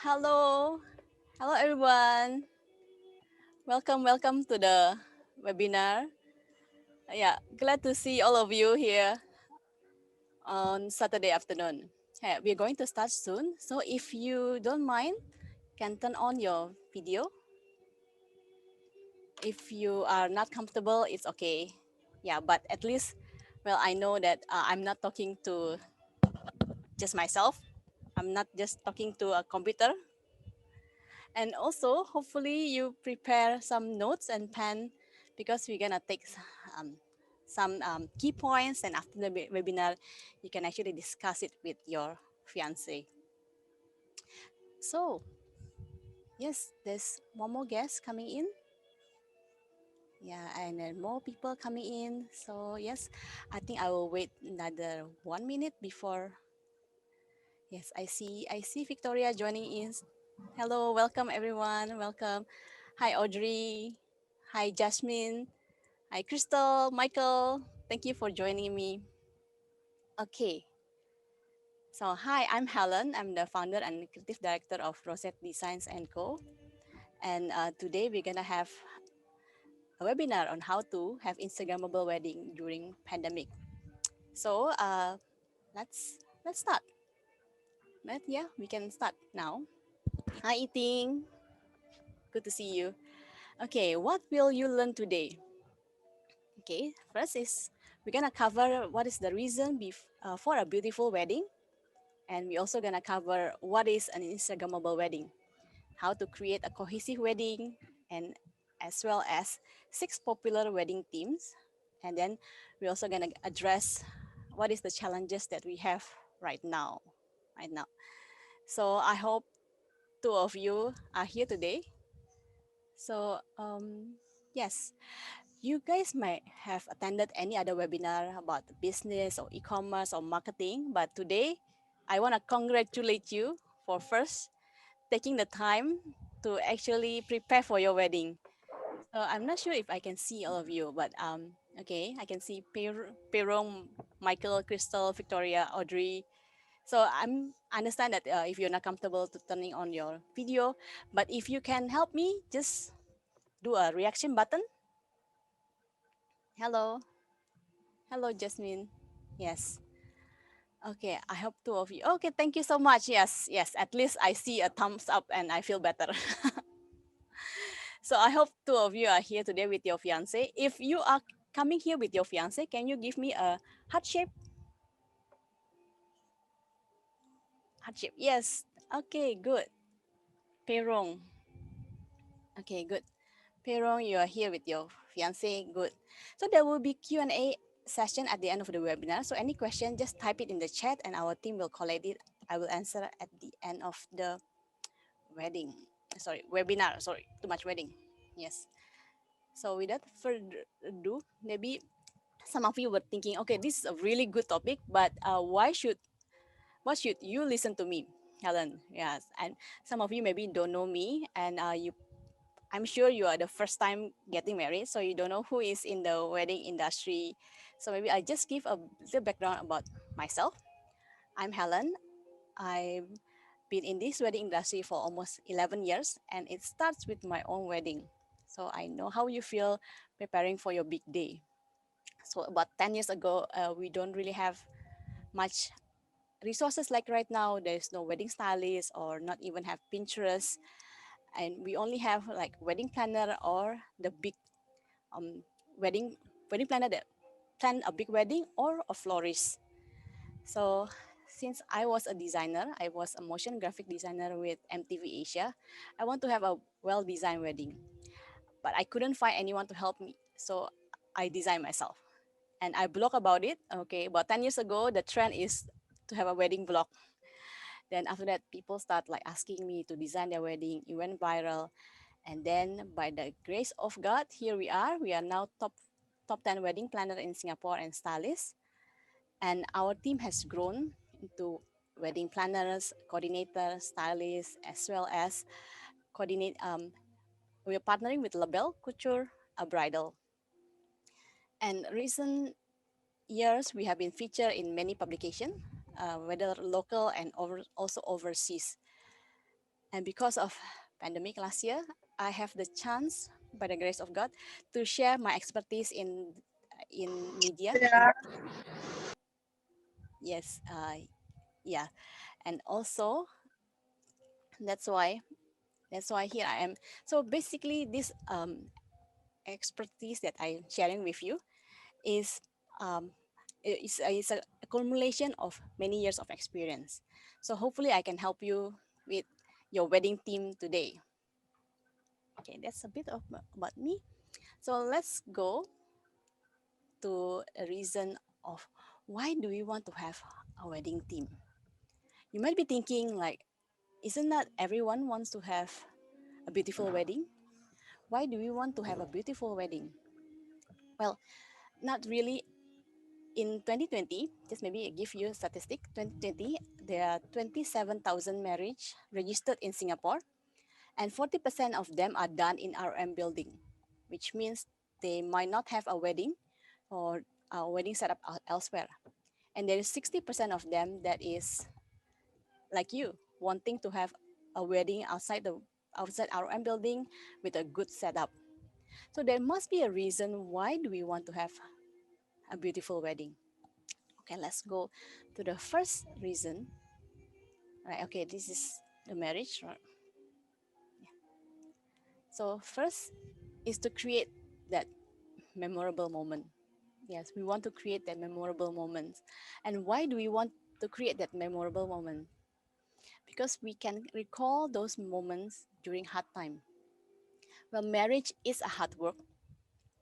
Hello. Hello, everyone. Welcome to the webinar. Yeah, glad to see all of you here on Saturday afternoon. Hey, we're going to start soon. So if you don't mind, can turn on your video. If you are not comfortable, it's okay. Yeah, but at least, well, I know that I'm not talking to just myself. I'm not just talking to a computer. And also, hopefully, you prepare some notes and pen because we're gonna take um, some key points. And after the webinar, you can actually discuss it with your fiance. So, yes, there's one more guest coming in. Yeah, and then more people coming in. So, yes, I think I will wait another 1 minute before. Yes, I see Victoria joining in. Hello, welcome everyone. Welcome. Hi, Audrey. Hi, Jasmine. Hi, Crystal, Michael. Thank you for joining me. Okay, so hi, I'm Helen. I'm the founder and creative director of Rosette Designs and Co. And today we're gonna have a webinar on how to have Instagrammable wedding during pandemic. So let's start. Yeah, we can start now. Hi, Eating. Good to see you. Okay, what will you learn today? Okay, first is we're gonna cover what is the reason for a beautiful wedding. And we're also gonna cover what is an Instagrammable wedding, how to create a cohesive wedding, and as well as 6 popular wedding themes. And then we're also gonna address what is the challenges that we have right now. Right now. So I hope two of you are here today. So yes, you guys might have attended any other webinar about business or e-commerce or marketing, but today I want to congratulate you for first taking the time to actually prepare for your wedding. So I'm not sure if I can see all of you, but okay, I can see Perong, Michael, Crystal, Victoria, Audrey. So I understand that if you're not comfortable to turning on your video, but if you can help me, just do a reaction button. Hello, hello, Jasmine. Yes. Okay, I hope two of you. Okay, thank you so much. Yes, yes. At least I see a thumbs up and I feel better. So I hope two of you are here today with your fiance. If you are coming here with your fiance, can you give me a heart shape? Heart shape. Yes. Okay, good. Perong. Okay, good. Perong, you are here with your fiance. Good. So there will be Q&A session at the end of the webinar. So any question, just type it in the chat and our team will collect it. I will answer at the end of the wedding. Sorry, webinar. Sorry, too much wedding. Yes. So without further ado, maybe some of you were thinking, okay, this is a really good topic, but what should you listen to me, Helen? Yes, and some of you maybe don't know me, and I'm sure you are the first time getting married, so you don't know who is in the wedding industry. So maybe I just give a little background about myself. I'm Helen. I've been in this wedding industry for almost 11 years, and it starts with my own wedding. So I know how you feel preparing for your big day. So about 10 years ago, we don't really have much resources like right now. There's no wedding stylist or not even have Pinterest. And we only have like wedding planner or the big um, wedding wedding planner that plan a big wedding or a florist. So since I was a designer, I was a motion graphic designer with MTV Asia. I want to have a well-designed wedding, but I couldn't find anyone to help me. So I designed myself and I blog about it. Okay, about 10 years ago, the trend is to have a wedding blog. Then after that, people start like asking me to design their wedding. It went viral. And then by the grace of God, here we are. We are now top 10 wedding planner in Singapore and stylist. And our team has grown into wedding planners, coordinators, stylists, as well as coordinate. We are partnering with Label Couture, a bridal. And recent years, we have been featured in many publications, whether local and also overseas. And because of pandemic last year, I have the chance, by the grace of God, to share my expertise in media. Yes, yeah, and also that's why here I am. So basically, this expertise that I'm sharing with you is um, is a accumulation of many years of experience. So hopefully, I can help you with your wedding theme today. Okay, that's a bit of about me. So let's go to a reason of why do we want to have a wedding theme. You might be thinking like, isn't that everyone wants to have a beautiful wedding? Why do we want to have a beautiful wedding? Well, not really. In 2020, just maybe give you a statistic. 2020, there are 27,000 marriage registered in Singapore, and 40% of them are done in RM building, which means they might not have a wedding or a wedding set up elsewhere. And there is 60% of them that is like you, wanting to have a wedding outside RM building with a good setup. So there must be a reason why do we want to have a beautiful wedding. Okay, let's go to the first reason. Right, okay, this is the marriage. Right? So first is to create that memorable moment. Yes, we want to create that memorable moment. And why do we want to create that memorable moment? Because we can recall those moments during hard time. Well, marriage is a hard work,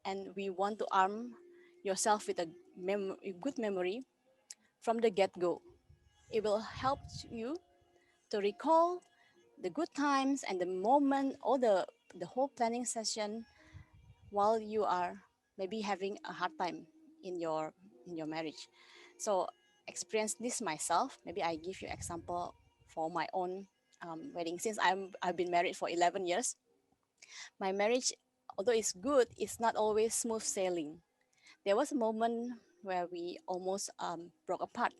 and we want to arm yourself with a good memory from the get-go. It will help you to recall the good times and the moment or the whole planning session while you are maybe having a hard time in your marriage. So experience this myself. Maybe I give you example for my own wedding. Since I've been married for 11 years, my marriage, although it's good, it's not always smooth sailing. There was a moment where we almost broke apart.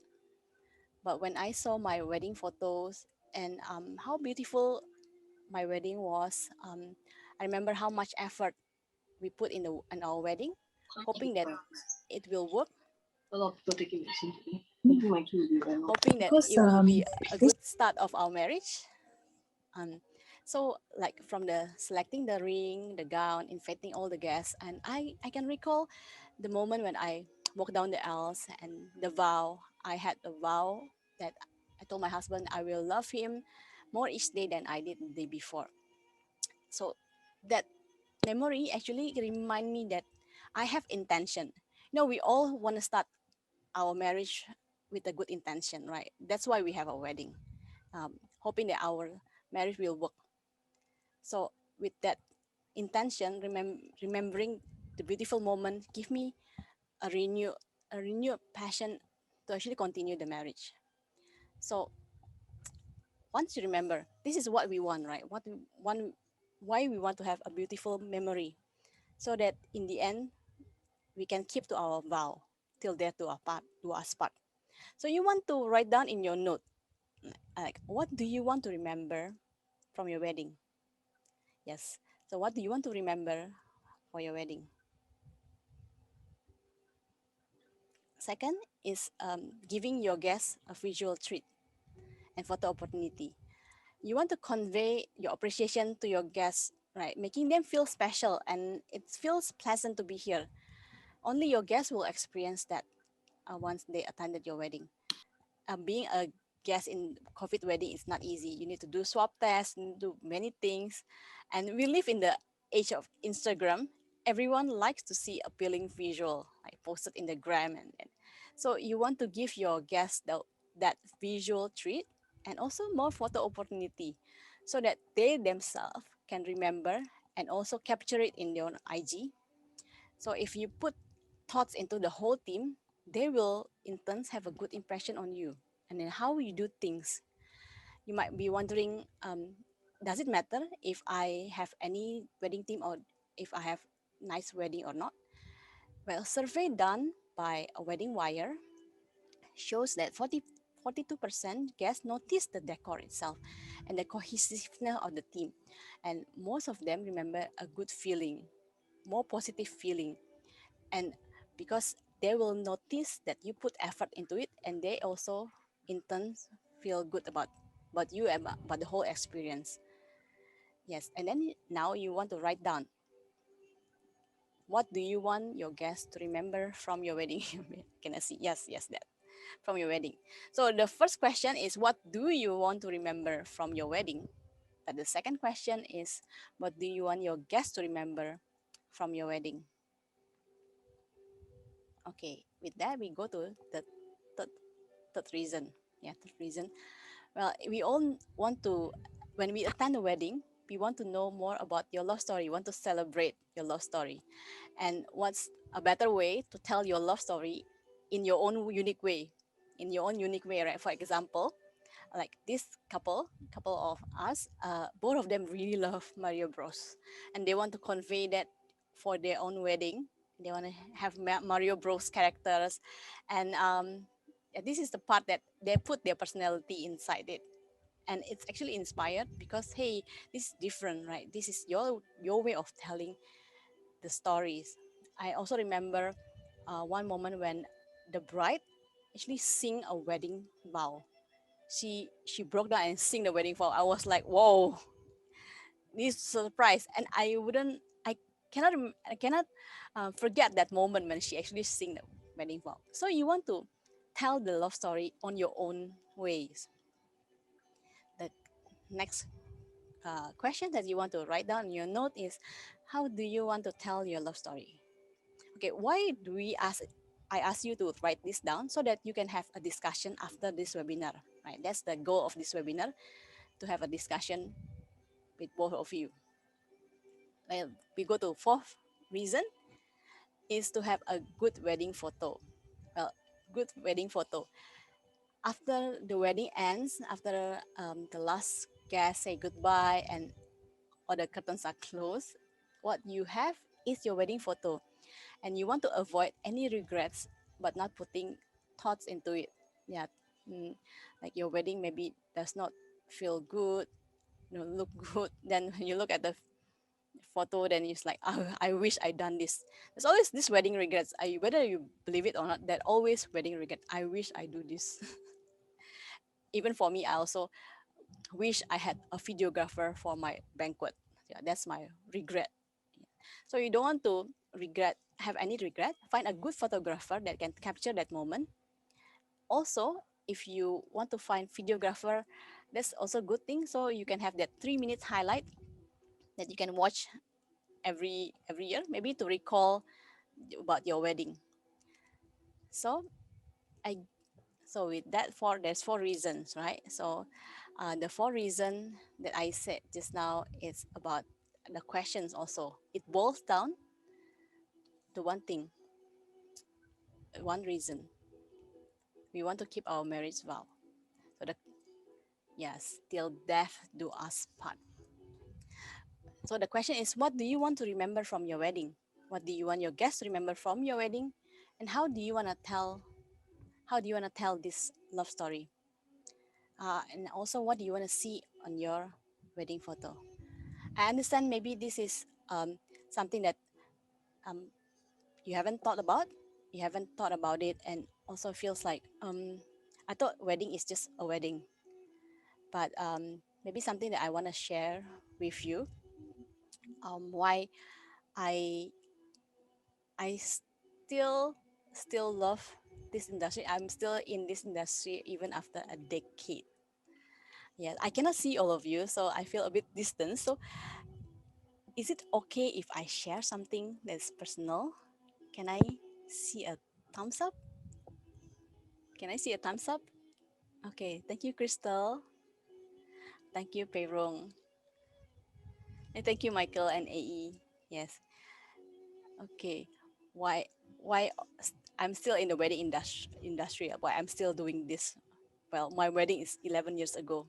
But when I saw my wedding photos and how beautiful my wedding was, I remember how much effort we put in our wedding, hoping that it will work, A lot of people taking vaccine today. I think my kid will be very well. hoping that Because it will be a this good start of our marriage. Um, so like from the selecting the ring, the gown, inviting all the guests, and I can recall the moment when I walked down the aisles and the vow. I had a vow that I told my husband I will love him more each day than I did the day before. So that memory actually remind me that I have intention. We all want to start our marriage with a good intention, right? That's why we have a wedding, hoping that our marriage will work. So with that intention, remembering the beautiful moment, give me a renewed passion to actually continue the marriage. So once you remember, this is what we want, right? What we want, why we want to have a beautiful memory, so that in the end we can keep to our vow till death do us part. So you want to write down in your note, like what do you want to remember from your wedding? Yes. So what do you want to remember for your wedding? Second is giving your guests a visual treat and photo opportunity. You want to convey your appreciation to your guests, right? Making them feel special and it feels pleasant to be here. Only your guests will experience that once they attended your wedding. Being a guest in COVID wedding is not easy. You need to do swab tests, do many things, and we live in the age of Instagram. Everyone likes to see appealing visual, like posted in the gram, and so you want to give your guests that visual treat and also more photo opportunity, so that they themselves can remember and also capture it in their IG. So if you put thoughts into the whole team, they will in turn have a good impression on you and then how you do things. You might be wondering, does it matter if I have any wedding team or if I have nice wedding or not? Well, survey done by a Wedding Wire shows that 42% guests noticed the decor itself and the cohesiveness of the team. And most of them remember a good feeling, more positive feeling. And because they will notice that you put effort into it, and they also in turn feel good about you and about the whole experience. Yes, and then now you want to write down, what do you want your guests to remember from your wedding? Can I see? Yes, yes, that from your wedding. So the first question is, what do you want to remember from your wedding? But the second question is, what do you want your guests to remember from your wedding? Okay, with that we go to the third, third reason. Yeah, third reason. Well, we all want to, when we attend a wedding, we want to know more about your love story. We want to celebrate your love story. And what's a better way to tell your love story in your own unique way? In your own unique way, right? For example, like this couple of us, both of them really love Mario Bros, and they want to convey that for their own wedding. They want to have Mario Bros characters, and yeah, this is the part that they put their personality inside it, and it's actually inspired because hey, this is different, right? This is your way of telling the stories. I also remember one moment when the bride actually sing a wedding vow. She broke down and sing the wedding vow. I was like, whoa, this surprise, and I cannot forget that moment when she actually sing the wedding vow. So you want to tell the love story on your own ways. The next question that you want to write down in your note is, how do you want to tell your love story? Okay, why do we ask? I ask you to write this down so that you can have a discussion after this webinar. Right, that's the goal of this webinar, to have a discussion with both of you. Well, we go to fourth reason is to have a good wedding photo. Well, good wedding photo. After the wedding ends, after the last guest say goodbye and all the curtains are closed, what you have is your wedding photo, and you want to avoid any regrets, but not putting thoughts into it. Yeah, mm, like your wedding maybe does not feel good, look good. Then when you look at the photo, then it's like, oh, I wish I done this. There's always this wedding regrets. Whether you believe it or not, that always wedding regret. I wish I do this. Even for me, I also wish I had a videographer for my banquet. Yeah, that's my regret. So you don't want to have any regret. Find a good photographer that can capture that moment. Also, if you want to find videographer, that's also a good thing. So you can have that 3 minutes highlight that you can watch every year, maybe to recall about your wedding. So I so with that there's four reasons, right? So the four reason that I said just now is about the questions. Also, it boils down to one thing, one reason: we want to keep our marriage vow. So the yes, till death do us part. So the question is, what do you want to remember from your wedding? What do you want your guests to remember from your wedding? And how do you want to tell this love story? And also, what do you want to see on your wedding photo? I understand maybe this is something that um, you haven't thought about. You haven't thought about it, and also feels like I thought wedding is just a wedding, but maybe something that I want to share with you. Why I I still love this industry. I'm still in this industry even after a decade. Yeah, I cannot see all of you, so I feel a bit distant. So is it okay if I share something that's personal? Can I see a thumbs up? Can I see a thumbs up? Okay, thank you, Crystal. Thank you, Peirong. And thank you, Michael and AE. Yes. Okay. Why why I'm still in the wedding industry, why I'm still doing this? Well, my wedding is 11 years ago.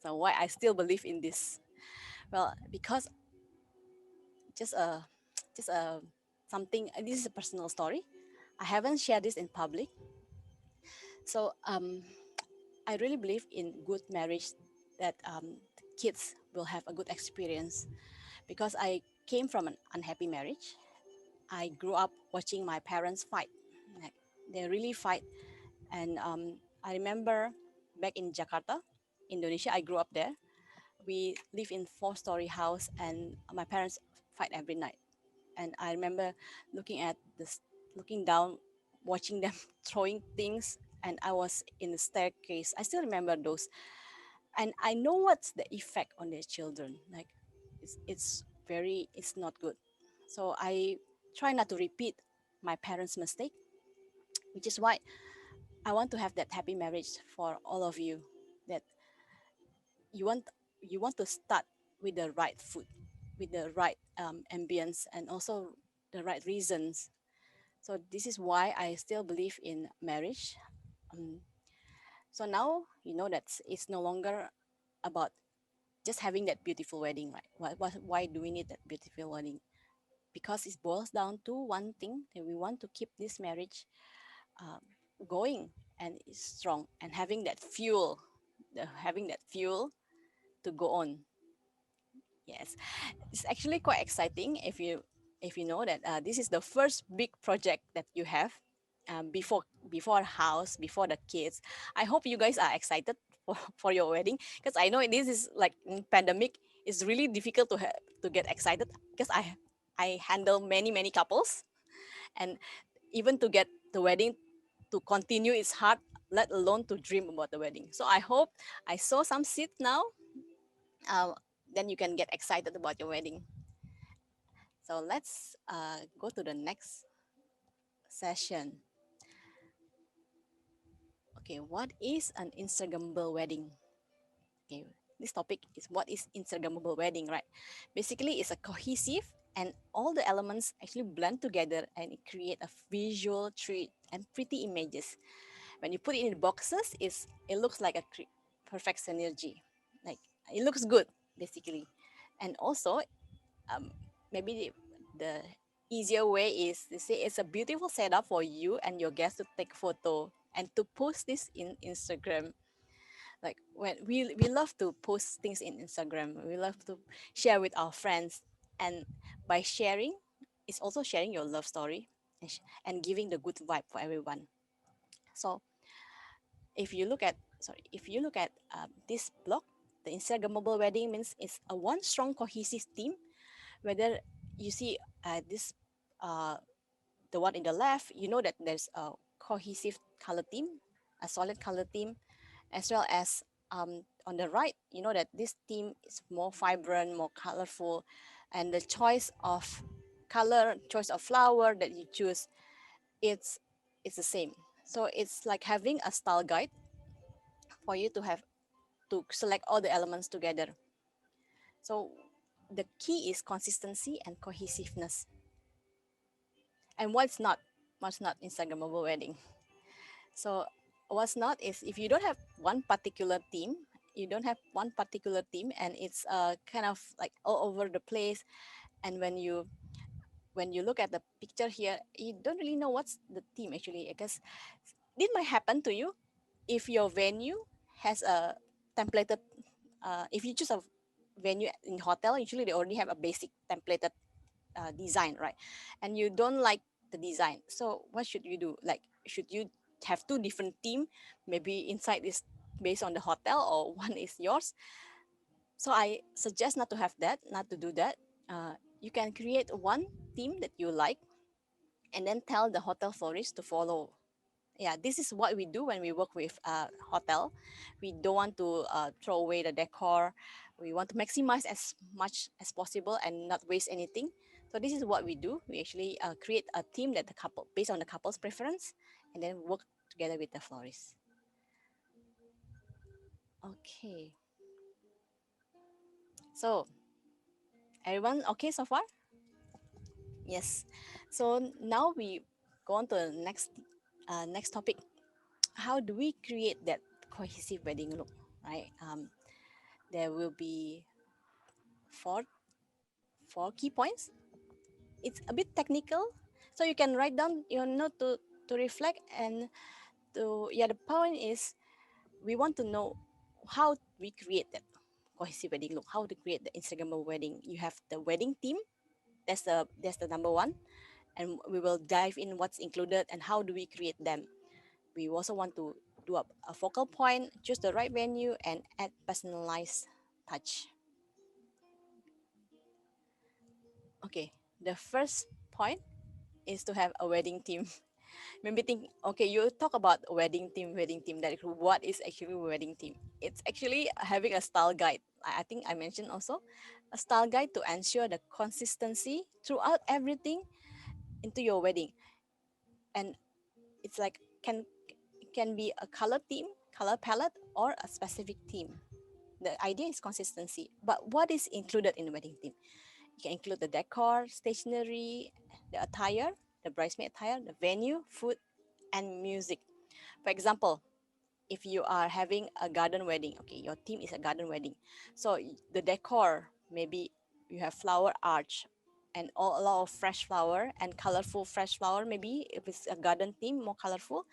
So why I still believe in this? Well, because just a just a something, this is a personal story. I haven't shared this in public. So I really believe in good marriage, that kids will have a good experience, because I came from an unhappy marriage. I grew up watching my parents fight. Like, they really fight. And I remember back in Jakarta, Indonesia, I grew up there. We live in four-story house, and my parents fight every night. And I remember looking at this, looking down, watching them throwing things, and I was in the staircase. I still remember those, and I know what's the effect on their children. Like, it's not good. So I try not to repeat my parents' mistake, which is why I want to have that happy marriage for all of you. That you want you want to start with the right food, with the right ambience, and also the right reasons. So this is why I still believe in marriage. Um, so now you know that it's no longer about just having that beautiful wedding, right? Why do we need that beautiful wedding? Because it boils down to one thing, that we want to keep this marriage um, going and is strong, and having that fuel, having that fuel to go on. Yes, it's actually quite exciting if you know that this is the first big project that you have, before house, before the kids. I hope you guys are excited for your wedding, because I know this is like in pandemic. It's really difficult to get excited, because I handle many couples, and even to get the wedding to continue is hard, let alone to dream about the wedding. So I hope I saw some seed now. uh, then you can get excited about your wedding. So let's go to the next session. Okay, what is an Instagrammable wedding? Okay, this topic is what is Instagrammable wedding, right? Basically, it's a cohesive, and all the elements actually blend together, and it create a visual treat and pretty images. When you put it in boxes, it looks like a perfect synergy. Like, it looks good, basically. And also, um, maybe the easier way is to say it's a beautiful setup for you and your guests to take photo and to post this in Instagram. Like, when we love to post things in Instagram, we love to share with our friends, and by sharing, it's also sharing your love story, and giving the good vibe for everyone. So if you look at this blog, the Instagrammable wedding means it's a one strong cohesive team. Whether you see this uh, the one in the left, you know that there's a cohesive color team, a solid color team, as well as on the right, you know that this team is more vibrant, more colorful, and the choice of color, choice of flower that you choose, it's it's the same. So it's like having a style guide for you to have to select all the elements together. So the key is consistency and cohesiveness. And what's not Instagrammable wedding? So what's not is, if you don't have one particular theme, and it's kind of like all over the place. And when you look at the picture here, you don't really know what's the theme actually, because it might happen to you if your venue has a templated. If you choose a venue in hotel, usually they already have a basic templated design, right? And you don't like the design, so what should you do? Like, should you have two different theme? Maybe inside is based on the hotel, or one is yours. So I suggest not to do that. You can create one theme that you like, and then tell the hotel florist to follow. Yeah, this is what we do when we work with hotel. We don't want to throw away the decor. We want to maximize as much as possible and not waste anything. So this is what we do. We actually create a team that the couple, based on the couple's preference, and then work together with the florist. Okay, so everyone okay so far? Yes. So now we go on to the next topic. How do we create that cohesive wedding look, right? There will be four four key points. It's a bit technical, so you can write down your note to reflect. And to, yeah, the point is, we want to know how we create that cohesive wedding look, how to create the Instagrammable wedding. You have the wedding theme, that's the number one, and we will dive in what's included and how do we create them. We also want to do a focal point, choose the right venue, and add personalized touch. Okay, the first point is to have a wedding theme. Maybe think, okay, you talk about wedding theme. That what is actually a wedding theme? It's actually having a style guide. I think I mentioned also a style guide to ensure the consistency throughout everything into your wedding. And it's like can be a color theme, color palette, or a specific theme. The idea is consistency. But what is included in the wedding theme? You can include the decor, stationery, the attire, the bridesmaid attire, the venue, food, and music. For example, if you are having a garden wedding, okay, your theme is a garden wedding. So the decor, maybe you have flower arch and a lot of fresh flower and colorful fresh flower, maybe if it's a garden theme, more colorful.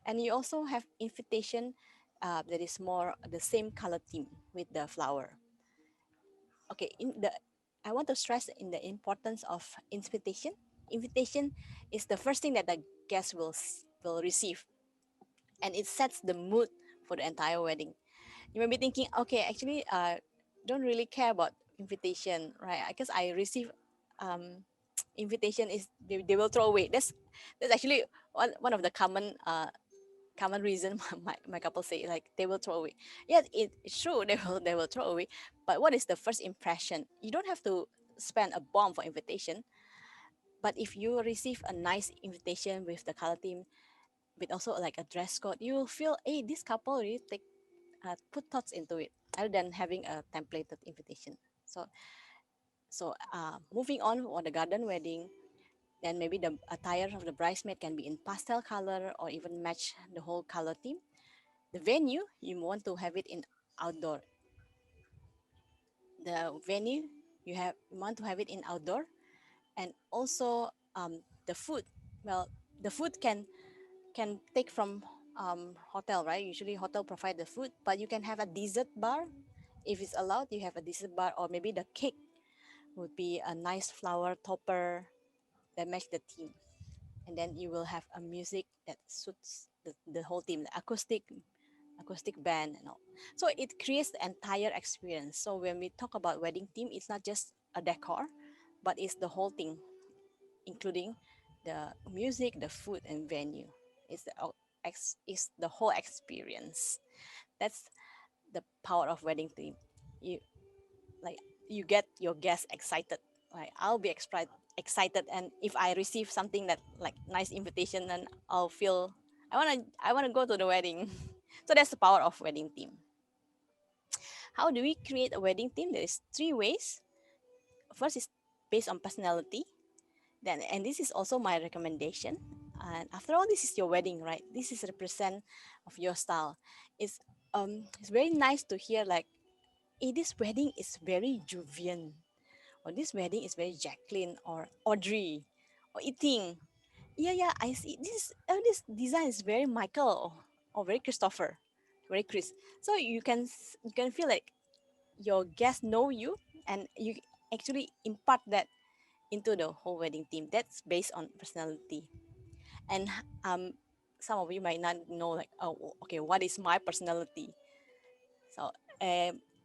And you also have invitation that is more the same color theme with the flower. Okay, I want to stress in the importance of invitation. Invitation is the first thing that the guest will receive, and it sets the mood for the entire wedding. You may be thinking, okay, actually, don't really care about invitation, right? Because I receive invitation is they will throw away. That's actually one of the common reason my couple say, like they will throw away. Yes, it's true, they will throw away. But what is the first impression? You don't have to spend a bomb for invitation, but if you receive a nice invitation with the color theme, with also like a dress code, you will feel, hey, this couple really put thoughts into it rather than having a templated invitation. So moving on the garden wedding, then maybe the attire of the bridesmaid can be in pastel color or even match the whole color theme. The venue, you want to have it in outdoor. The venue, you want to have it in outdoor. And also the food. Well, the food can take from hotel, right? Usually hotel provide the food, but you can have a dessert bar if it's allowed. You have a dessert bar, or maybe the cake would be a nice flower topper that match the theme. And then you will have a music that suits the whole theme, the acoustic band and all. So it creates the entire experience. So when we talk about wedding theme, it's not just a decor, but it's the whole thing, including the music, the food, and venue. It's it's the whole experience. That's the power of wedding theme. You like you get your guests excited. Like I'll be excited, and if I receive something that like nice invitation, then I'll feel I wanna go to the wedding. So that's the power of wedding theme. How do we create a wedding theme? There is three ways. First is based on personality. Then, and this is also my recommendation. And after all, this is your wedding, right? This is represent of your style. It's very nice to hear like, hey, this wedding is very Juvian, or this wedding is very Jacqueline or Audrey or Eating. Yeah, yeah, I see. This design is very Michael or very Christopher, very Chris. So you can feel like your guests know you, and you actually impart that into the whole wedding theme. That's based on personality. And some of you might not know, like, oh, okay, what is my personality? So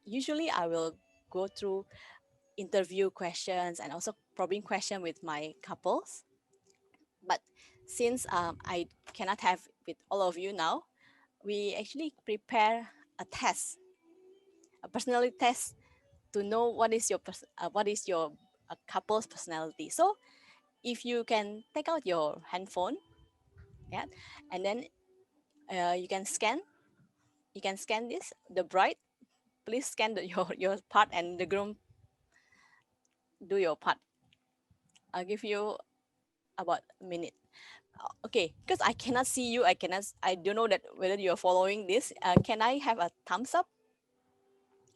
usually I will go through interview questions and also probing question with my couples. But since I cannot have with all of you now, we actually prepare a test, a personality test, to know what is your couple's personality. So if you can take out your handphone, yeah, and then you can scan, this, the bride, please scan your part, and the groom, do your part. I'll give you about a minute. Okay, because I cannot see you, I don't know that whether you're following this. Can I have a thumbs up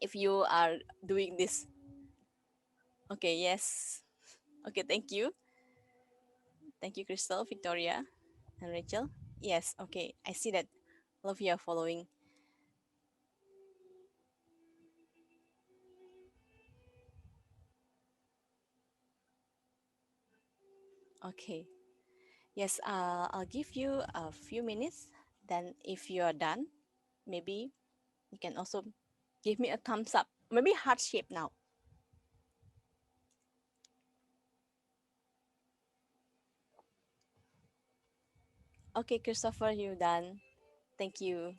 if you are doing this? Okay, yes. Okay, thank you, Crystal, Victoria, and Rachel. Yes, okay, I see that all of you are following. Okay. Yes, I'll give you a few minutes. Then, if you are done, maybe you can also give me a thumbs up. Maybe heart shape now. Okay, Christopher, you done. Thank you.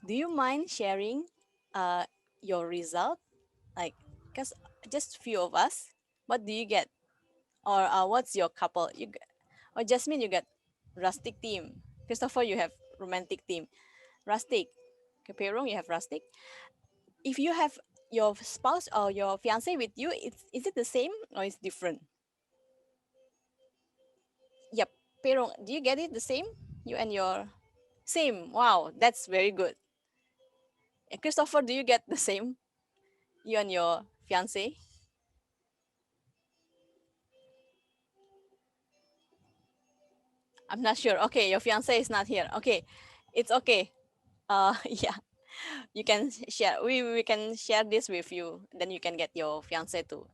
Do you mind sharing uh, your result? Like, because just few of us, what do you get? Or what's your couple? Or Jasmine, you get rustic theme. Christopher, you have romantic theme. Rustic. Okay, Perong, you have rustic. If you have your spouse or your fiance with you, is it the same or is different? Yep. Perong, do you get it the same? You and your same. Wow, that's very good. Christopher, do you get the same? You and your fiance? I'm not sure. Okay, your fiance is not here. Okay, it's okay. Yeah, you can share. We can share this with you. Then you can get your fiance to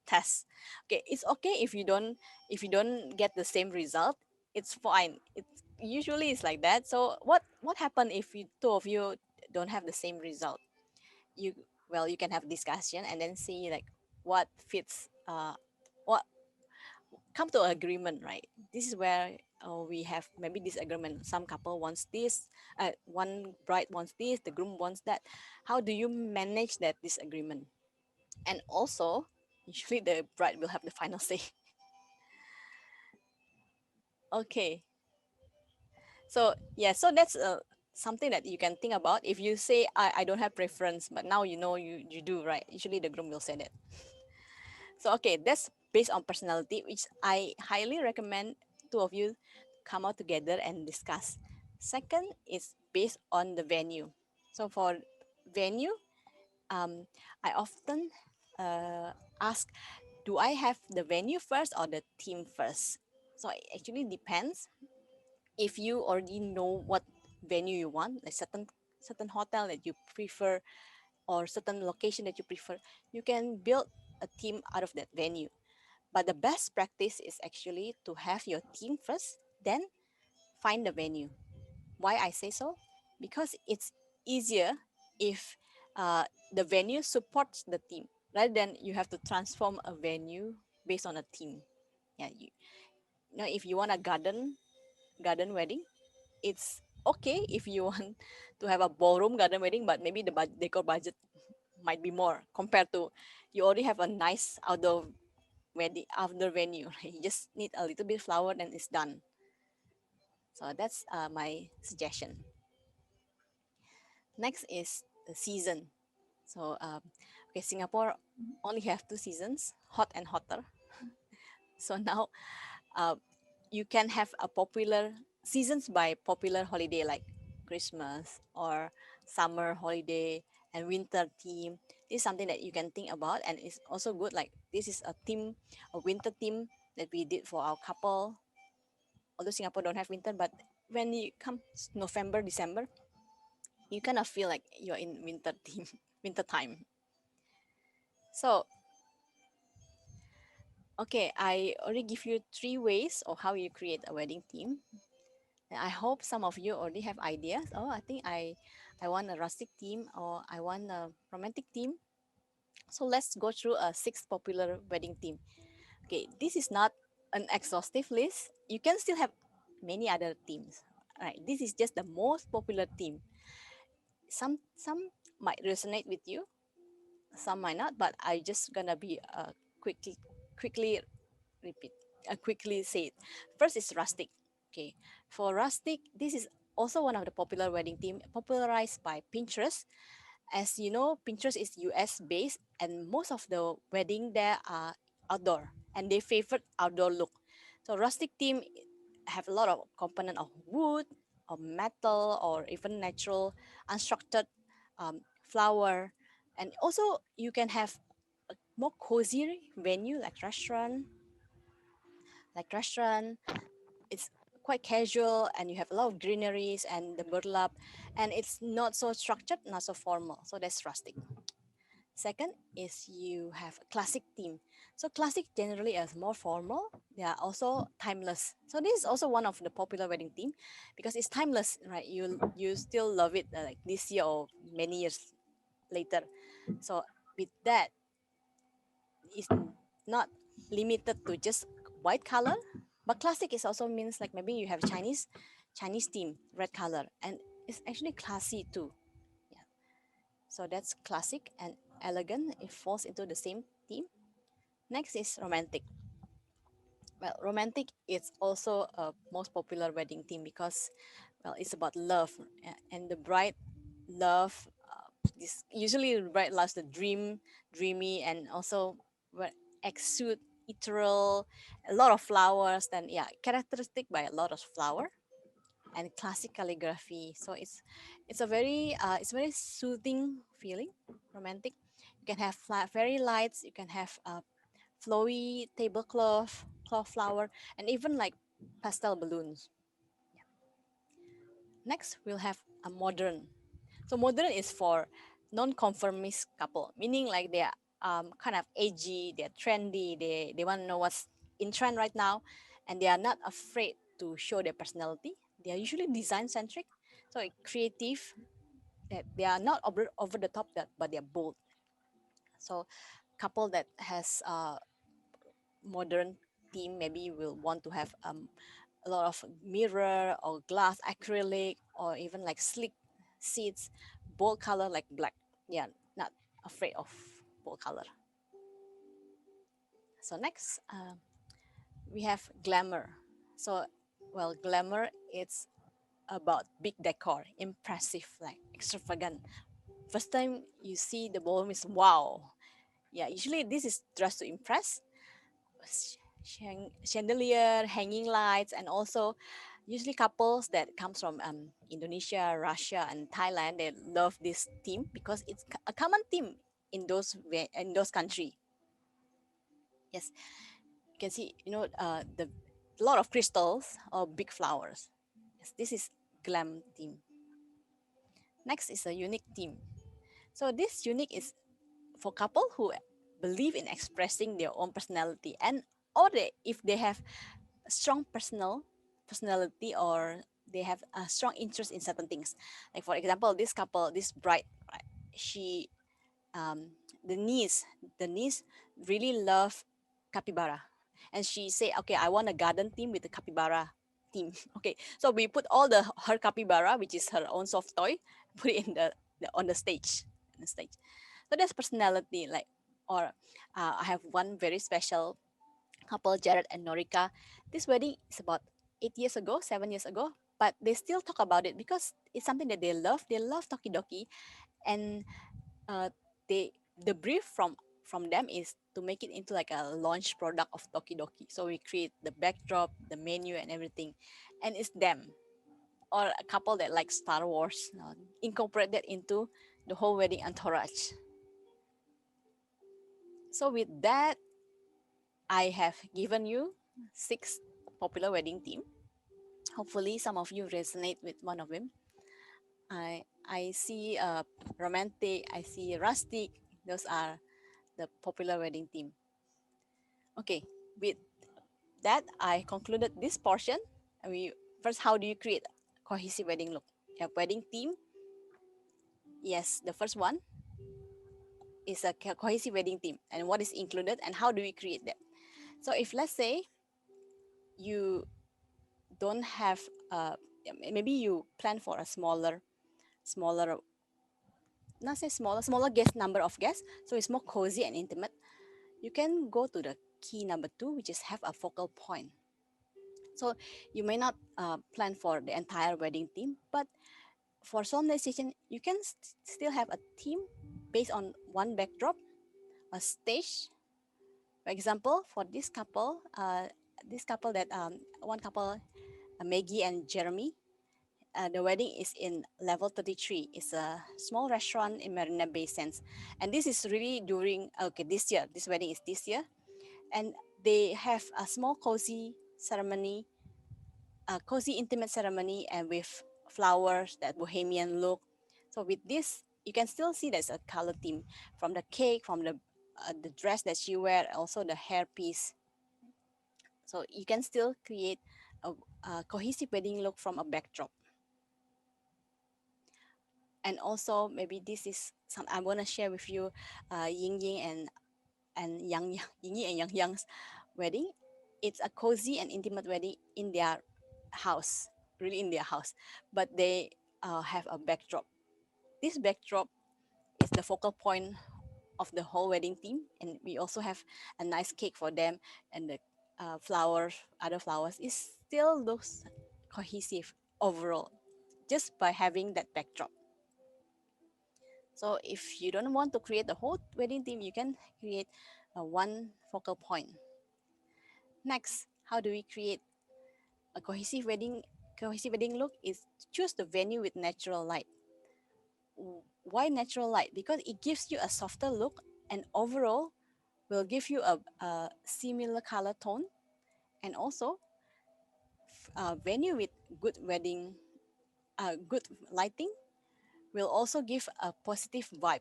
test. Okay, it's okay if you don't get the same result. It's fine. It's usually it's like that. So what happen if you two of you don't have the same result? You well you can have discussion and then see like what fits. What come to agreement, right? This is where we have maybe disagreement. Some couple wants this, one bride wants this, the groom wants that. How do you manage that disagreement? And also, usually the bride will have the final say. Okay, so yeah, so that's something that you can think about. If you say I don't have preference, but now you know you do, right? Usually the groom will say that. So okay, that's based on personality, which I highly recommend two of you come out together and discuss. Second is based on the venue. So for venue, um, I often ask, do I have the venue first or the theme first? So it actually depends. If you already know what venue you want, like certain hotel that you prefer or certain location that you prefer, you can build a theme out of that venue. But the best practice is actually to have your team first, then find the venue. Why I say so? Because it's easier if the venue supports the team rather than you have to transform a venue based on a theme. Yeah, you know, if you want a garden wedding, it's okay if you want to have a ballroom garden wedding, but maybe the decor budget might be more compared to you already have a nice outdoor venue. Right? You just need a little bit flower, then it's done. So that's my suggestion. Next is the season. So okay, Singapore only have two seasons, hot and hotter. So now uh, you can have a popular seasons by popular holiday like Christmas or summer holiday and winter theme. This is something that you can think about, and it's also good. Like this is a theme, a winter theme that we did for our couple. Although Singapore don't have winter, but when you come November, December, you kind of feel like you're in winter theme, winter time. So okay, I already give you three ways of how you create a wedding theme. And I hope some of you already have ideas. Oh, I think I want a rustic theme or I want a romantic theme. So let's go through a six popular wedding theme. Okay, this is not an exhaustive list. You can still have many other themes. Right, this is just the most popular theme. Some might resonate with you, some might not, but I just gonna be quickly repeat quickly say it. First is rustic. Okay, for rustic, this is also one of the popular wedding theme popularized by Pinterest. As you know, Pinterest is US based and most of the wedding there are outdoor and they favorite outdoor look. So rustic theme have a lot of component of wood or metal or even natural unstructured flower. And also you can have a more cozy venue like restaurant. It's quite casual and you have a lot of greeneries and the burlap and it's not so structured, not so formal. So that's rustic. Second is you have a classic theme. So classic generally is more formal. They are also timeless. So this is also one of the popular wedding theme because it's timeless, right? You still love it like this year or many years later. So with that, it's not limited to just white color, but classic is also means like maybe you have Chinese theme, red color, and it's actually classy too. Yeah. So that's classic and elegant. It falls into the same theme. Next is romantic. Well, romantic is also a most popular wedding theme because, well, it's about love and the bride love. This usually the bride loves the dreamy, and also what exude ethereal, a lot of flowers. Then yeah, characteristic by a lot of flower and classic calligraphy. So it's very soothing feeling, romantic. You can have fairy lights. You can have flowy tablecloth, cloth flower, and even like pastel balloons. Next, we'll have a modern. So modern is for non-conformist couple, meaning like they're kind of edgy, they're trendy, they want to know what's in trend right now, and they are not afraid to show their personality. They are usually design centric, so creative. That they are not over the top, that but they're bold. So couple that has modern theme maybe will want to have a lot of mirror or glass acrylic or even like sleek seats, bold color like black. Yeah, not afraid of bold color. So next we have glamour. So well, glamour it's about big decor, impressive, like extravagant. First time you see the ballroom is wow. Yeah, usually this is dressed to impress. Chandelier, hanging lights, and also usually couples that comes from Indonesia, Russia, and Thailand. They love this theme because it's a common theme in those country. Yes, you can see the a lot of crystals or big flowers. Yes, this is glam theme. Next is a unique theme. So this unique is for couple who believe in expressing their own personality, and or if they have strong personality, or they have a strong interest in certain things. Like for example, this couple, this bride, right, she um the niece the niece really love capybara, and she say, okay, I want a garden theme with the capybara theme. Okay, so we put all the her capybara, which is her own soft toy, put it in the on the stage, so there's personality. Like, or I have one very special couple, Jared and Norika. This wedding is about 8 years ago, 7 years ago, but they still talk about it because it's something that they love. They love Tokidoki, and uh, they the brief from them is to make it into like a launch product of Tokidoki. So we create the backdrop, the menu, and everything, and it's them or a couple that like Star Wars, incorporate that into the whole wedding entourage. So with that, I have given you 6 popular wedding theme. Hopefully, some of you resonate with one of them. I see romantic, I see rustic. Those are the popular wedding theme. Okay, with that, I concluded this portion. We first, how do you create cohesive wedding look? A wedding theme. Yes, the first one is a cohesive wedding theme, and what is included, and how do we create that? So, if let's say you don't have, maybe you plan for a smaller, not say smaller guest number of guests, so it's more cozy and intimate. You can go to the key number 2, which is have a focal point. So you may not plan for the entire wedding theme, but for solemnization, you can still have a theme based on one backdrop, a stage. For example, for this couple that one couple, Maggie and Jeremy, the wedding is in level 33. It's a small restaurant in Marina Bay Sands. And this is really during, okay, this year. This wedding is this year. And they have a small cozy ceremony, a cozy intimate ceremony, and with flowers, that bohemian look. So with this, you can still see there's a color theme from the cake, from the dress that she wear, also the hairpiece. So you can still create a cohesive wedding look from a backdrop. And also maybe this is some I want to share with you, Ying Ying and Yang Ying Ying and Yang Yang's wedding. It's a cozy and intimate wedding in their house, really in their house, but they have a backdrop. This backdrop is the focal point of the whole wedding theme, and we also have a nice cake for them, and the flowers, other flowers. It still looks cohesive overall, just by having that backdrop. So if you don't want to create the whole wedding theme, you can create a one focal point. Next, how do we create a cohesive wedding look? Is choose the venue with natural light. Why natural light? Because it gives you a softer look, and overall will give you a similar color tone, and also a venue with good lighting will also give a positive vibe,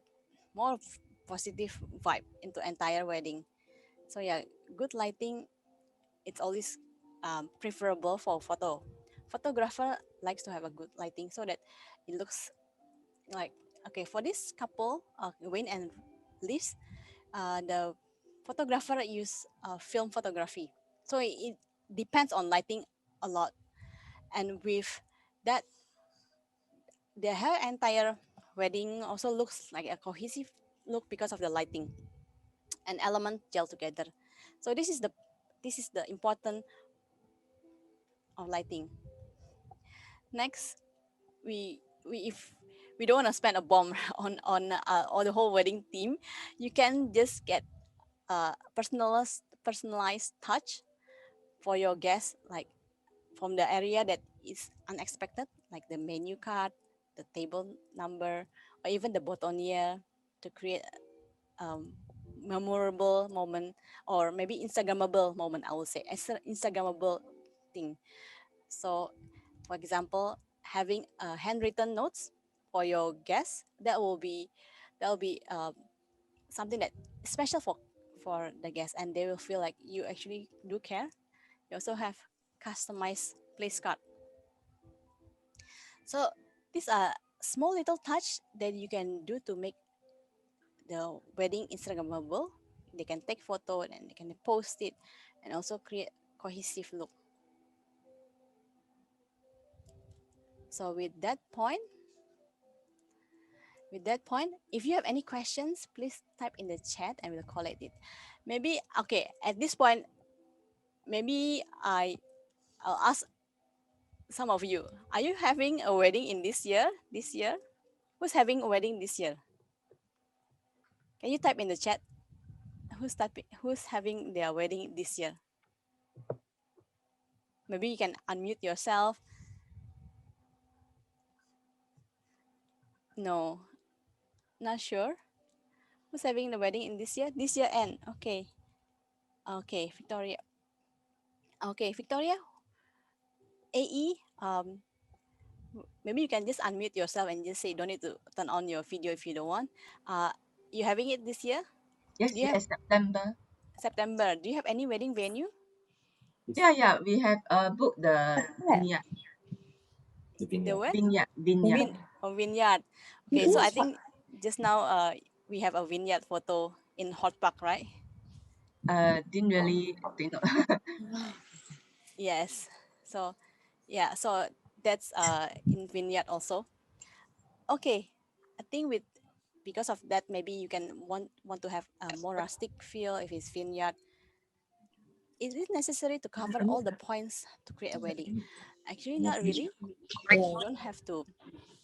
positive vibe into entire wedding. So yeah, good lighting, it's always preferable for photo. Photographer likes to have a good lighting so that it looks like, okay, for this couple, Wayne and Liz, the photographer use film photography. So it depends on lighting a lot. And with that, her entire wedding also looks like a cohesive look because of the lighting and element gel together. So this is the important of lighting. Next, we if we don't want to spend a bomb on the whole wedding theme, you can just get personalized touch for your guests, like from the area that is unexpected, like the menu card, the table number, or even the boutonniere, to create um, memorable moment, or maybe Instagrammable moment. I would say Instagrammable thing. So, for example, having handwritten notes for your guests, that will be something that is special for the guests, and they will feel like you actually do care. You also have customized place card. So these are small little touch that you can do to make the wedding Instagrammable. They can take photo and they can post it, and also create cohesive look. So with that point, if you have any questions, please type in the chat and we'll collect it. Maybe okay, at this point, maybe I'll ask some of you. Are you having a wedding in this year? This year? Who's having a wedding this year? Can you type in the chat? Who's having their wedding this year? Maybe you can unmute yourself. No, not sure. Who's having the wedding in this year? This year end. Okay. Okay, Victoria. Okay, Victoria. AE. Maybe you can just unmute yourself and just say, don't need to turn on your video if you don't want. You having it this year? Yes, Do you have yes, September. September? Do you have any wedding venue? Yeah, we have booked the vineyard. The what? Vineyard. Vineyard. Okay, so I think just now we have a vineyard photo in Hot Park, right? Didn't really think of. Yes. So yeah, so that's in vineyard also. Okay, I think with because of that, maybe you can want to have a more rustic feel if it's vineyard. Is it necessary to cover all the points to create a wedding? Actually, not really. You don't have to.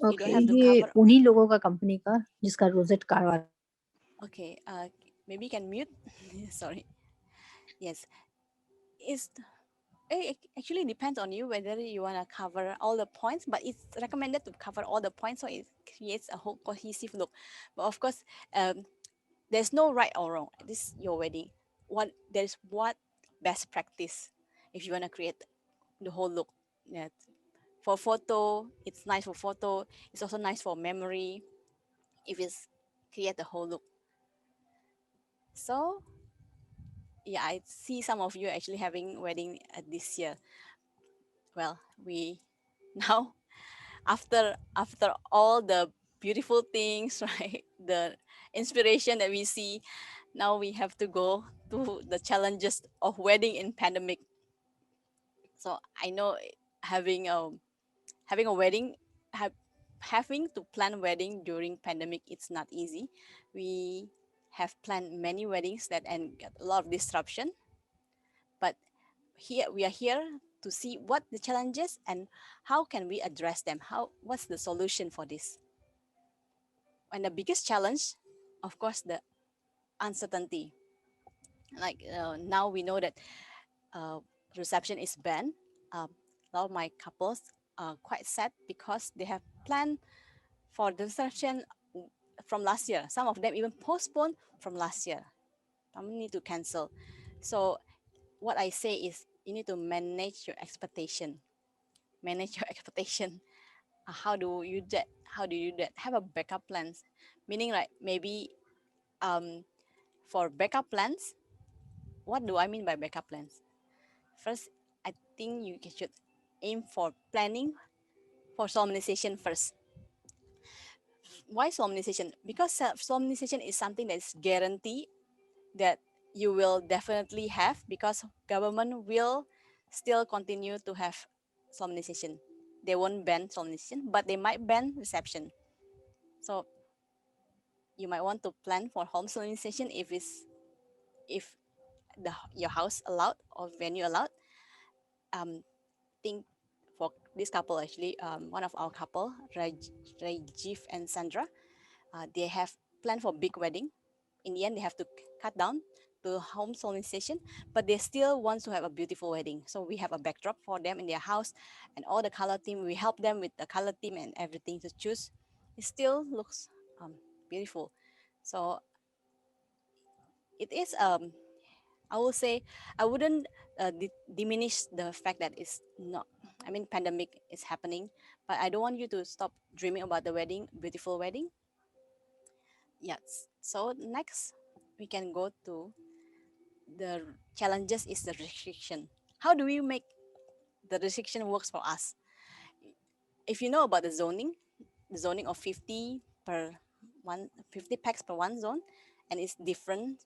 You don't okay have to ये cover. उन्हीं लोगों का company का जिसका rosette car वाला Okay. Maybe you can mute. Sorry. Yes. It's it actually depends on you whether you want to cover all the points, but it's recommended to cover all the points so it creates a whole cohesive look. But of course, there's no right or wrong. This is your wedding. What best practice if you want to create the whole look. Yeah. For photo, it's nice for photo. It's also nice for memory. if it's create the whole look. So yeah, I see some of you actually having wedding this year. Well, we now after all the beautiful things, right? The inspiration that we see, now we have to go to the challenges of wedding in pandemic. So I know having a wedding, having to plan wedding during pandemic, it's not easy. We have planned many weddings that and got a lot of disruption, but here we are here to see what the challenges and how can we address them, how what's the solution for this. And the biggest challenge, of course, the uncertainty. Like now we know that uh, reception is banned. A lot of my couples are quite sad because they have planned for the reception from last year. Some of them even postponed from last year. Some need to cancel. So what I say is you need to manage your expectation. Manage your expectation. How do you that? How do you do that? Have a backup plans. Meaning like maybe um, for backup plans, what do I mean by backup plans? First, I think you should aim for planning for solemnization first. Why solemnization? Because solemnization is something that is guaranteed that you will definitely have, because government will still continue to have solemnization. They won't ban solemnization, but they might ban reception. So you might want to plan for home solemnization if your house allowed or venue allowed. Think for this couple actually, one of our couple, Rajiv and Sandra, they have planned for big wedding. In the end, they have to cut down to home solemnization, but they still want to have a beautiful wedding. So we have a backdrop for them in their house, and all the color theme. We help them with the color theme and everything to choose. It still looks beautiful. So it is I will say I wouldn't diminish the fact that it's not. I mean, pandemic is happening, but I don't want you to stop dreaming about the wedding, beautiful wedding. Yes. So next, we can go to the challenges is the restriction. How do we make the restriction works for us? If you know about the zoning of 50 per one 50 packs per one zone, and it's different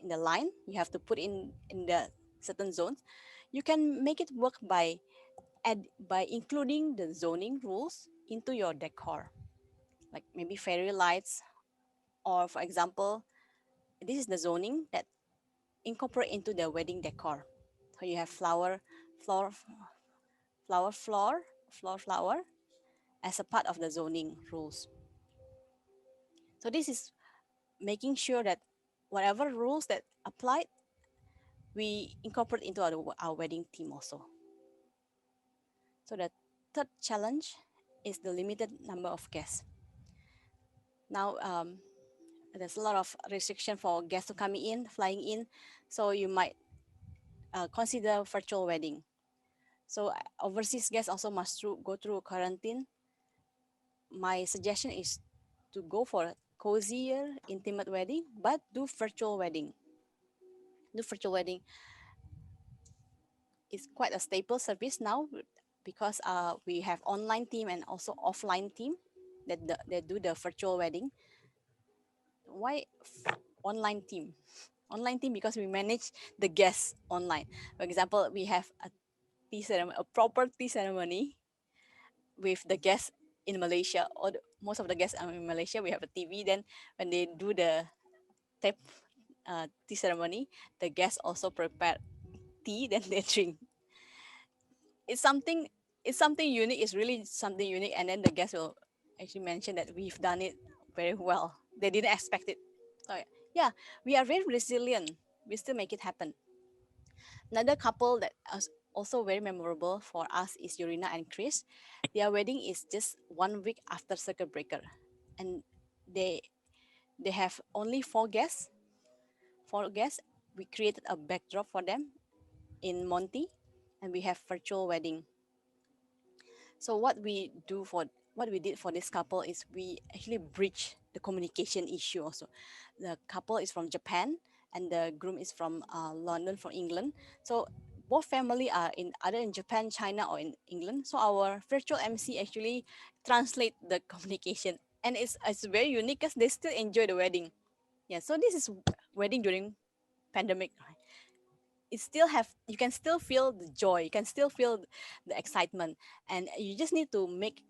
in the line. You have to put in the certain zones. You can make it work by including the zoning rules into your decor, like maybe fairy lights, or for example, this is the zoning that incorporate into the wedding decor. So you have floor, flower as a part of the zoning rules. So this is making sure that whatever rules that apply, we incorporate into our wedding theme also. So the third challenge is the limited number of guests. Now, there's a lot of restriction for guests to coming in, flying in. So you might consider virtual wedding. So overseas guests also must go through quarantine. My suggestion is to go for a cozier, intimate wedding, but do virtual wedding. Do virtual wedding is quite a staple service now, because we have online team and also offline team that do the virtual wedding. Why online team? Online team because we manage the guests online. For example, we have a proper tea ceremony with the guests in Malaysia, or most of the guests are in Malaysia. We have a TV. Then when they do the tap tea ceremony, the guests also prepare tea. Then they drink. It's something. It's something unique. It's really something unique. And then the guests will actually mention that we've done it very well. They didn't expect it. So yeah, we are very resilient. We still make it happen. Another couple that is also very memorable for us is Urina and Chris. Their wedding is just 1 week after circuit breaker, and they they have only 4 guests. 4 guests. We created a backdrop for them in Monty, and we have virtual wedding. So what we do for what we did for this couple is we actually bridge the communication issue also. The couple is from Japan and the groom is from London, from England. So both family are in either in Japan, China, or in England. So our virtual MC actually translate the communication, and it's very unique because they still enjoy the wedding. Yeah, so this is wedding during pandemic. Right? It still have, you can still feel the joy, you can still feel the excitement, and you just need to make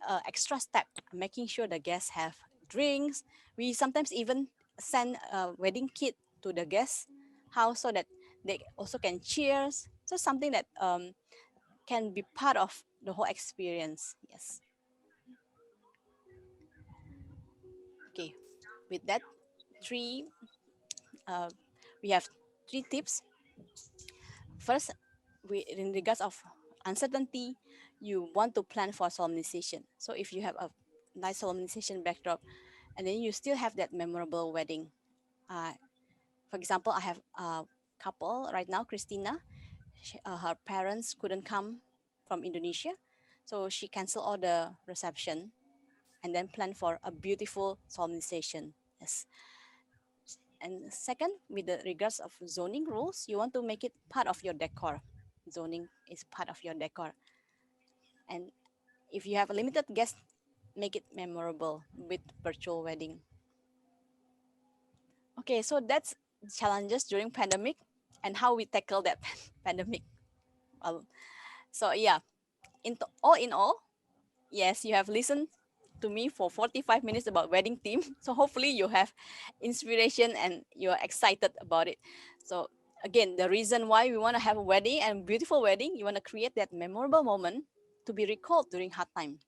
a extra step, making sure the guests have drinks. We sometimes even send a wedding kit to the guests house so that they also can cheers. So something that can be part of the whole experience. Yes. Okay. With that, three uh, we have three tips. First, we in regards of uncertainty, you want to plan for solemnization. So if you have a nice solemnization backdrop, and then you still have that memorable wedding. Uh, for example, I have a couple right now, Christina. Her parents couldn't come from Indonesia, so she canceled all the reception and then planned for a beautiful solemnization. Yes. And second, with the regards of zoning rules, you want to make it part of your decor. Zoning is part of your decor. And if you have a limited guest, make it memorable with virtual wedding. Okay, so that's challenges during pandemic and how we tackle that pandemic problem. So yeah, all in all, yes, you have listened to me for 45 minutes about wedding theme. So hopefully you have inspiration and you're excited about it. So again, the reason why we want to have a wedding and beautiful wedding, you want to create that memorable moment to be recalled during hard time.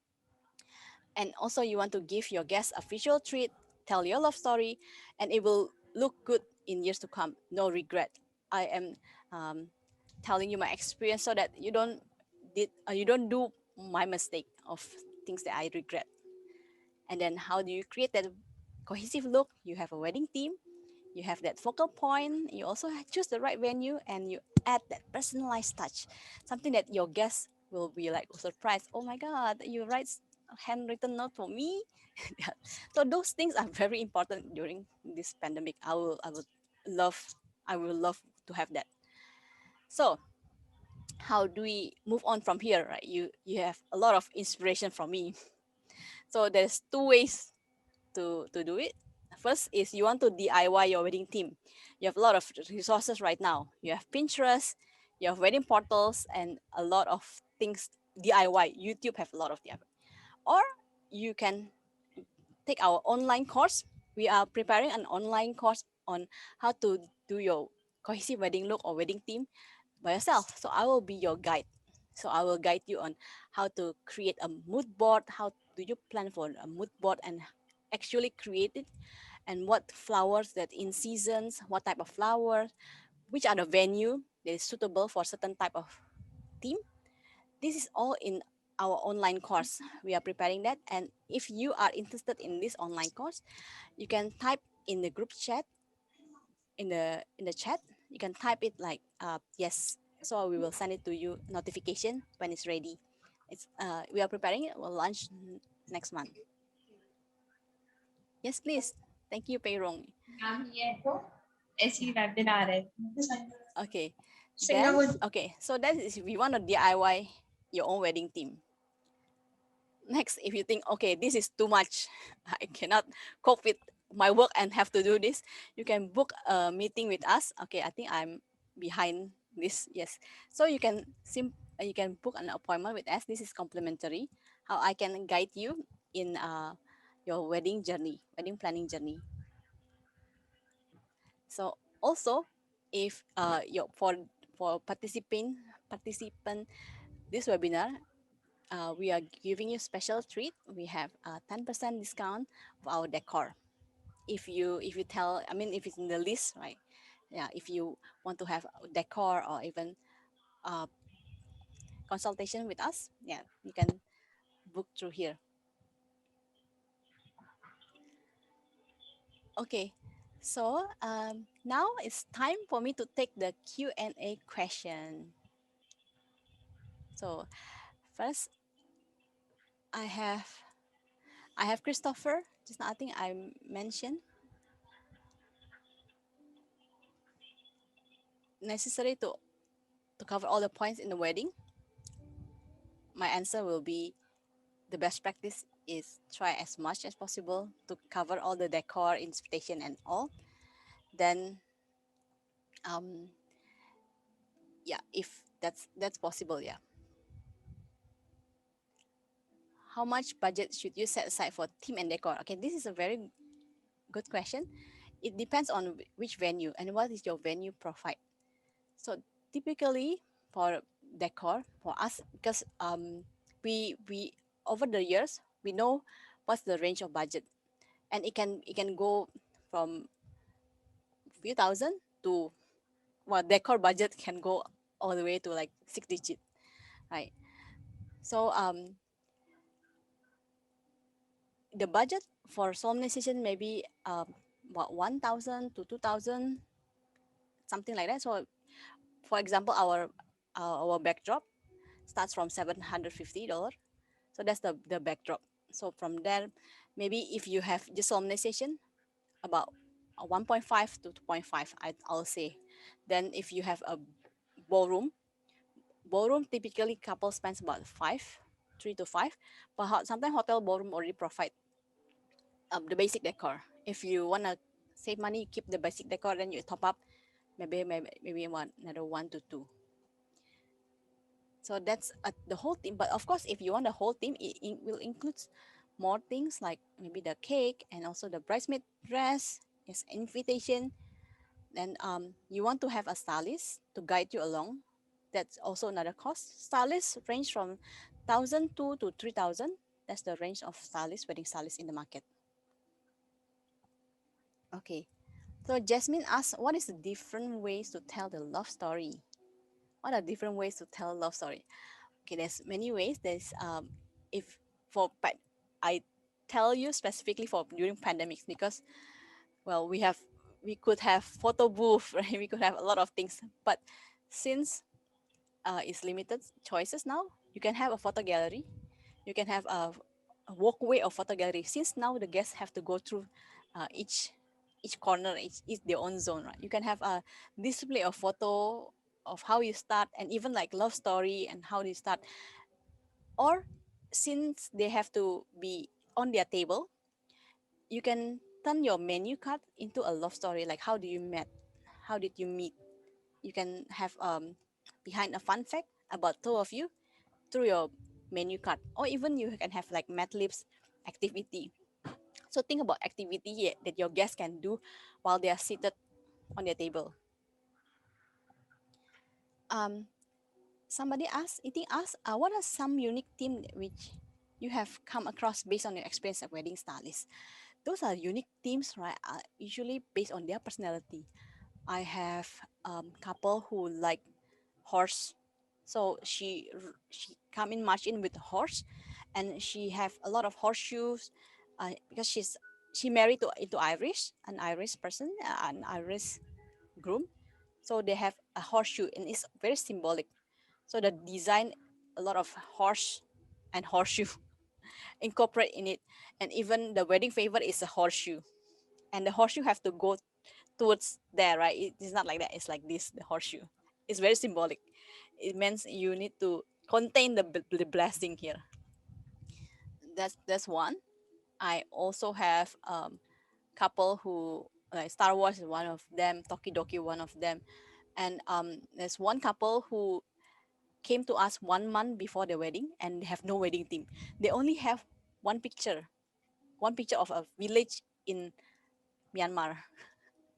And also you want to give your guests a visual treat, tell your love story, and it will look good in years to come. No regret. I am um, telling you my experience so that you don't do my mistake of things that I regret. And then how do you create that cohesive look? You have a wedding theme, you have that focal point, you also choose the right venue, and you add that personalized touch, something that your guests will be like surprised. Oh my God, you write a handwritten note for me. Yeah. So those things are very important during this pandemic. Love, I will love to have that. So how do we move on from here, right? You have a lot of inspiration from me. So there's two ways to do it. First is you want to DIY your wedding theme. You have a lot of resources right now. You have Pinterest, you have wedding portals, and a lot of things DIY. YouTube have a lot of DIY. Or you can take our online course. We are preparing an online course on how to do your cohesive wedding look or wedding theme by yourself. So I will be your guide. So I will guide you on how to create a mood board, how do you plan for a mood board and actually create it, and what flowers that in seasons, what type of flowers, which are the venue that is suitable for certain type of theme. This is all in our online course. We are preparing that. And if you are interested in this online course, you can type in the group chat, in the chat, you can type it like yes. So we will send it to you notification when it's ready. It's we are preparing it. We'll launch next month. Yes, please. Thank you, Peirong. ऐसी वैबिन आ रहे Okay. Then Singapore okay. So that is if you want to DIY your own wedding theme. Next, if you think okay, this is too much, I cannot cope with my work and have to do this, you can book a meeting with us. Okay, I think I'm behind this. Yes, so you can book an appointment with us. This is complimentary. How I can guide you in your wedding journey, wedding planning journey. So also, if your for participant this webinar, we are giving you special treat. We have a 10% discount of our decor. If you tell, I mean, if it's in the list, right? Yeah, if you want to have a decor or even uh, consultation with us, yeah, you can book through here. Okay, so now it's time for me to take the Q&A question. So first, I have Christopher. Just now, I think I mentioned necessary to cover all the points in the wedding. My answer will be the best practice is try as much as possible to cover all the decor, invitation, and all. Then, um, yeah, if that's possible, yeah. How much budget should you set aside for theme and decor? Okay, this is a very good question. It depends on which venue and what is your venue profile. So typically for decor for us, because we over the years we know what's the range of budget, and it can go from few thousand to, well, decor budget can go all the way to like 6 digit, right? So the budget for solemnization maybe about 1,000 to 2,000, something like that. So for example, our backdrop starts from $750. So that's the backdrop. So from there, maybe if you have just solemnization, about 1.5 to 2.5, I'll say. Then if you have a ballroom, typically couple spends about 3 to 5, but sometimes hotel ballroom already provide the basic decor. If you wanna save money, you keep the basic decor, then you top up maybe another 1 to 2. So that's the whole theme. But of course, if you want the whole theme, it will include more things like maybe the cake and also the bridesmaid dress, yes, invitation. Then you want to have a stylist to guide you along. That's also another cost. Stylists range from 1,002 to 3,000. That's the range of stylists, wedding stylists in the market. Okay. So Jasmine asks, what is the different ways to tell the love story? What are different ways to tell a love story? Okay, there's many ways. There's if for I tell you specifically for during pandemics, because well, we could have photo booth, right? We could have a lot of things, but since it's limited choices now, you can have a photo gallery, you can have a walkway of photo gallery. Since now the guests have to go through each corner, each their own zone, right? You can have a display of photo of how you start, and even like love story and how you start. Or since they have to be on their table, you can turn your menu card into a love story, like how do you met, how did you meet. You can have behind a fun fact about two of you through your menu card, or even you can have like Mad Libs activity. So think about activity that your guests can do while they are seated on their table. um Somebody asked, eating asked, what are some unique themes which you have come across based on your experience as wedding stylist? Those are unique themes, right? Usually based on their personality. I have couple who like horse, so she come in march in with a horse, and she have a lot of horseshoes, because she married to into Irish, an Irish person, an Irish groom. So they have a horseshoe, and it's very symbolic. So the design, a lot of horse and horseshoe incorporate in it, and even the wedding favor is a horseshoe, and the horseshoe have to go towards there, right? It's not like that. It's like this. The horseshoe. It's very symbolic. It means you need to contain the blessing here. That's one. I also have couple who like Star Wars is one of them. Tokidoki one of them, and there's one couple who came to us 1 month before the wedding, and they have no wedding theme. They only have one picture, one picture of a village in Myanmar.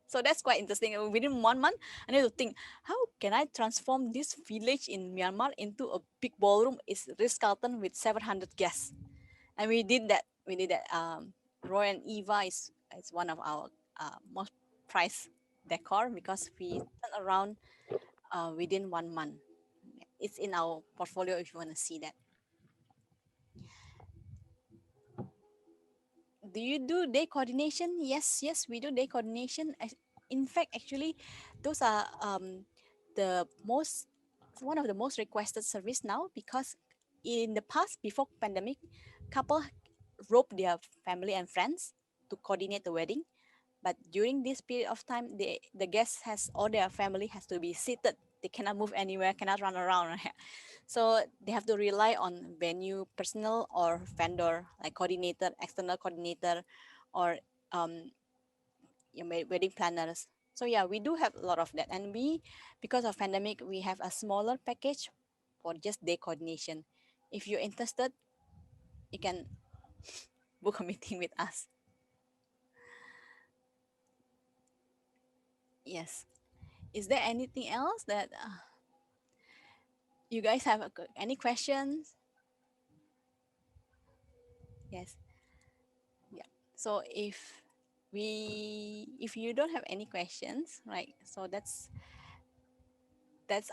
So that's quite interesting. Within 1 month, I need to think, how can I transform this village in Myanmar into a big ballroom? It's Ritz Carlton with 700 guests, and we did that. We did that. Roy and Eva is one of our most prized decor, because we turned around within 1 month. It's in our portfolio if you want to see that. Do you do day coordination? Yes, we do day coordination. In fact, actually, those are the one of the most requested service now, because in the past before pandemic, couple rope their family and friends to coordinate the wedding, but during this period of time, the guests has or their family has to be seated. They cannot move anywhere, cannot run around. Right? So they have to rely on venue personnel or vendor like coordinator, external coordinator, or wedding planners. So yeah, we do have a lot of that, and because of pandemic, we have a smaller package for just day coordination. If you're interested, you can book a meeting with us. Yes. Is there anything else that you guys have any questions? Yes. Yeah. So if you don't have any questions, right? So that's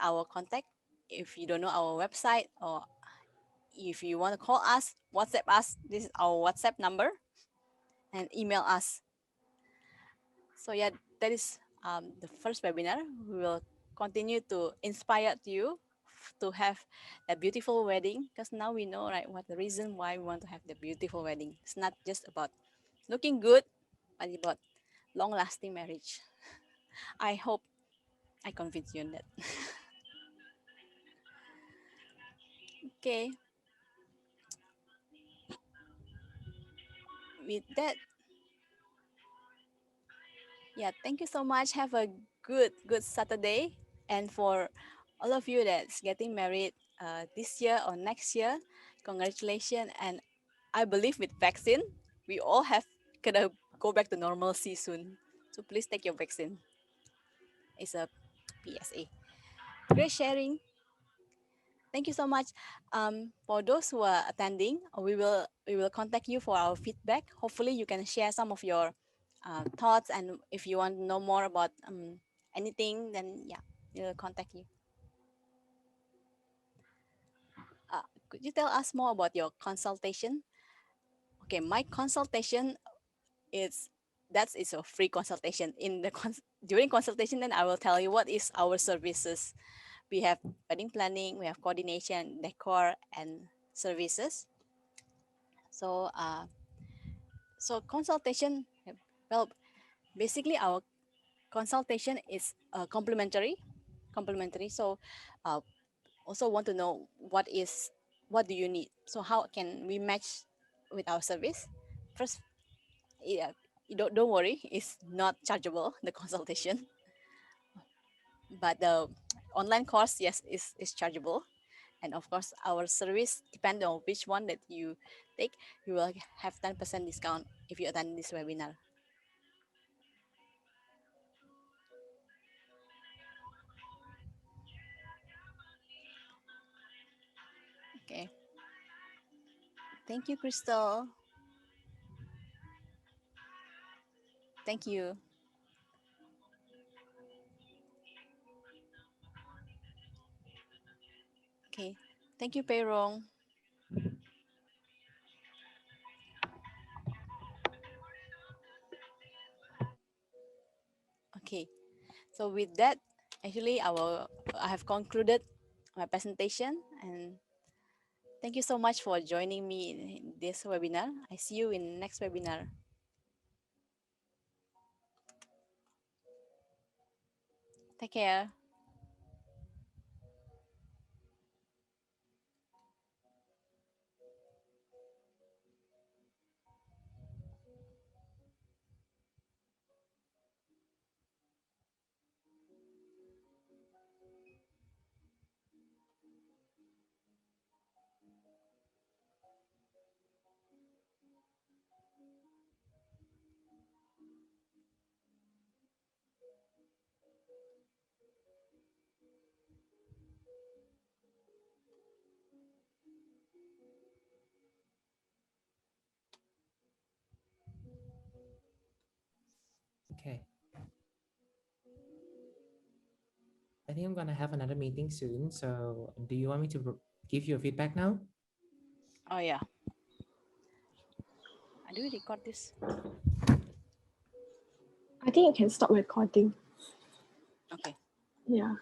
our contact. If you don't know our website, or if you want to call us, WhatsApp us. This is our WhatsApp number, and email us. So yeah, that is the first webinar. We will continue to inspire you to have a beautiful wedding, because now we know, right, what the reason why we want to have the beautiful wedding. It's not just about looking good, but about long lasting marriage. I hope I convinced you on that. Okay. With that, yeah, thank you so much. Have a good Saturday. And for all of you that's getting married this year or next year, congratulations. And I believe with vaccine, we all have gonna go back to normalcy soon. So please take your vaccine. It's a PSA. Great sharing. Thank you so much. For those who are attending, we will contact you for our feedback. Hopefully, you can share some of your thoughts, and if you want to know more about anything, then yeah, we'll contact you. Could you tell us more about your consultation? Okay, my consultation is that is a free consultation. During consultation, then I will tell you what is our services. We have wedding planning, we have coordination, decor, and services. So consultation, well, basically our consultation is complimentary. So uh, also want to know what do you need, so how can we match with our service. First, yeah, you don't worry, it's not chargeable, the consultation, but the online course, yes, is chargeable. And of course, our service, depending on which one that you take, you will have 10% discount if you attend this webinar. Okay. Thank you, Crystal. Thank you. Okay. Thank you, Peirong. Okay. So with that, actually, I have concluded my presentation, and thank you so much for joining me in this webinar. I see you in next webinar. Take care. Okay. I think I'm gonna have another meeting soon. So do you want me to give you a feedback now? Oh yeah. Do we record this? I think you can stop recording. Okay. Yeah.